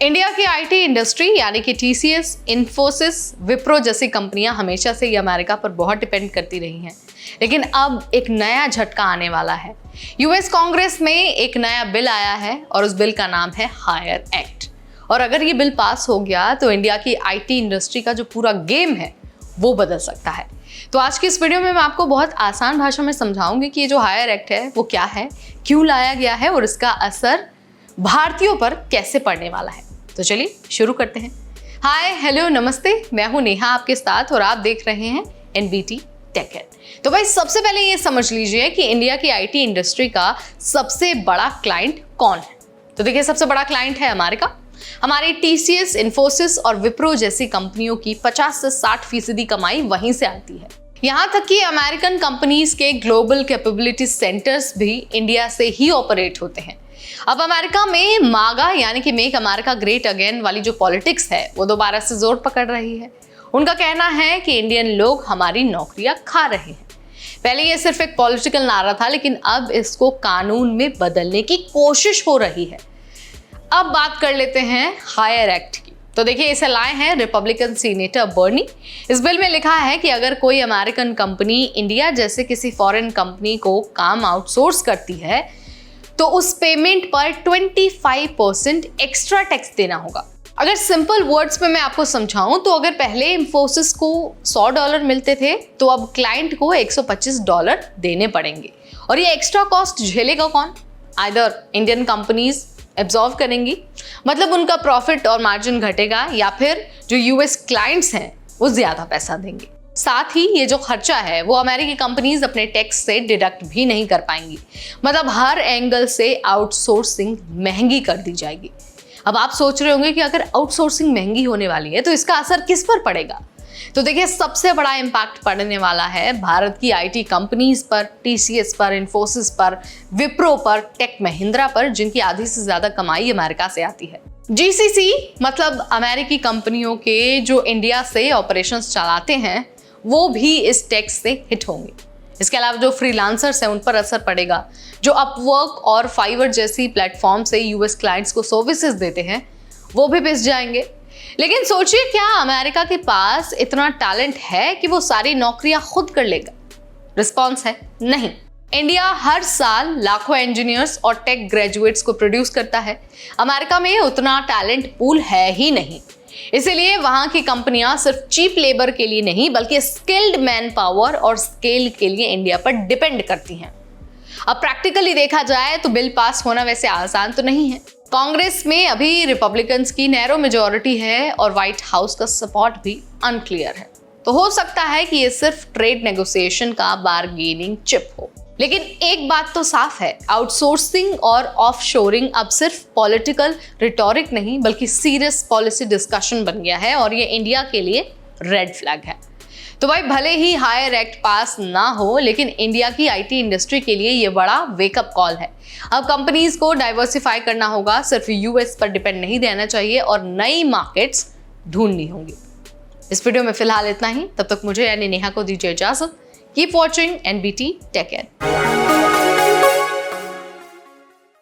India की IT industry यानी कि टीसीएस, इन्फोसिस, विप्रो जैसी कंपनियां हमेशा से ही अमेरिका पर बहुत डिपेंड करती रही हैं। लेकिन अब एक नया झटका आने वाला है। यूएस कांग्रेस में एक नया बिल आया है और उस बिल का नाम है हायर एक्ट। और अगर ये बिल पास हो गया तो इंडिया की आईटी इंडस्ट्री का जो पूरा गेम है वो बदल सकता है। तो आज की इस वीडियो में मैं आपको बहुत आसान भाषा में समझाऊंगी कि ये जो हायर एक्ट है वो क्या है, क्यों लाया गया है और इसका असर भारतीयों पर कैसे पड़ने वाला है। तो चलिए शुरू करते हैं। हाय, हेलो, नमस्ते, मैं हूं नेहा आपके साथ और आप देख रहे हैं एनबीटी टेक एड। तो भाई सबसे पहले ये समझ लीजिए कि इंडिया की आईटी इंडस्ट्री का सबसे बड़ा क्लाइंट कौन है। तो देखिए, सबसे बड़ा क्लाइंट है अमेरिका। हमारी टीसीएस, इन्फोसिस और विप्रो जैसी कंपनियों की 50 से 60% कमाई वहीं से आती है। यहाँ तक कि अमेरिकन कंपनीज के ग्लोबल कैपेबिलिटी सेंटर्स भी इंडिया से ही ऑपरेट होते हैं। अब अमेरिका में मागा यानी कि मेक अमेरिका ग्रेट अगेन वाली जो पॉलिटिक्स है वो दोबारा से जोर पकड़ रही है। उनका कहना है कि इंडियन लोग हमारी नौकरियां खा रहे हैं। पहले ये सिर्फ एक पॉलिटिकल नारा था, लेकिन अब इसको कानून में बदलने की कोशिश हो रही है। अब बात कर लेते हैं हायर एक्ट की। तो देखिए, इसे लाए हैं रिपब्लिकन सीनेटर बर्नी। इस बिल में लिखा है कि अगर कोई अमेरिकन कंपनी इंडिया जैसे किसी फॉरेन कंपनी को काम आउटसोर्स करती है तो उस पेमेंट पर 25% एक्स्ट्रा टैक्स देना होगा। अगर सिंपल वर्ड्स में मैं आपको समझाऊं तो अगर पहले इन्फोसिस को $100 मिलते थे तो अब क्लाइंट को $125 देने पड़ेंगे। और ये एक्स्ट्रा कॉस्ट झेलेगा कौन? आइदर इंडियन कंपनीज एब्जॉर्व करेंगी, मतलब उनका प्रॉफिट और मार्जिन घटेगा, या फिर जो यूएस क्लाइंट्स हैं वो ज्यादा पैसा देंगे। साथ ही ये जो खर्चा है वो अमेरिकी कंपनीज अपने टैक्स से डिडक्ट भी नहीं कर पाएंगी। मतलब हर एंगल से आउटसोर्सिंग महंगी कर दी जाएगी। अब आप सोच रहे होंगे कि अगर आउटसोर्सिंग महंगी होने वाली है तो इसका असर किस पर पड़ेगा। तो देखिए, सबसे बड़ा इम्पैक्ट पड़ने वाला है भारत की आईटी कंपनीज पर, टीसीएस पर, इन्फोसिस पर, विप्रो पर, टेक महिंद्रा पर, जिनकी आधी से ज्यादा कमाई अमेरिका से आती है। जीसीसी मतलब अमेरिकी कंपनियों के जो इंडिया से ऑपरेशंस चलाते हैं वो भी इस टैक्स से हिट होंगे। इसके अलावा जो फ्रीलांसर्स हैं उन पर असर पड़ेगा। जो अपवर्क और फाइवर जैसी प्लेटफॉर्म से यूएस क्लाइंट्स को सर्विसेज देते हैं वो भी पिस जाएंगे। लेकिन सोचिए, क्या अमेरिका के पास इतना टैलेंट है कि वो सारी नौकरियां खुद कर लेगा? रिस्पॉन्स है नहीं। इंडिया हर साल लाखों इंजीनियर्स और टेक ग्रेजुएट्स को प्रोड्यूस करता है। अमेरिका में उतना टैलेंट पूल है ही नहीं। इसीलिए वहां की कंपनियां सिर्फ चीप लेबर के लिए नहीं बल्कि स्किल्ड मैन पावर और स्केल के लिए इंडिया पर डिपेंड करती हैं। अब प्रैक्टिकली देखा जाए तो बिल पास होना वैसे आसान तो नहीं है। कांग्रेस में अभी रिपब्लिकन्स की नैरो मेजॉरिटी है और व्हाइट हाउस का सपोर्ट भी अनक्लियर है। तो हो सकता है कि ये सिर्फ ट्रेड नेगोशिएशन का बार्गेनिंग चिप हो। लेकिन एक बात तो साफ है, आउटसोर्सिंग और ऑफशोरिंग अब सिर्फ पॉलिटिकल रिटोरिक नहीं बल्कि सीरियस पॉलिसी डिस्कशन बन गया है और ये इंडिया के लिए रेड फ्लैग है। तो भाई, भले ही हायर एक्ट पास ना हो, लेकिन इंडिया की आईटी इंडस्ट्री के लिए ये बड़ा वेकअप कॉल है। अब कंपनीज को डाइवर्सिफाई करना होगा, सिर्फ यूएस पर डिपेंड नहीं रहना चाहिए और नई मार्केट्स ढूंढनी होंगी। इस वीडियो में फिलहाल इतना ही। तब तक मुझे यानी नेहा को दीजिए इजाजत। Keep watching NBT tech add.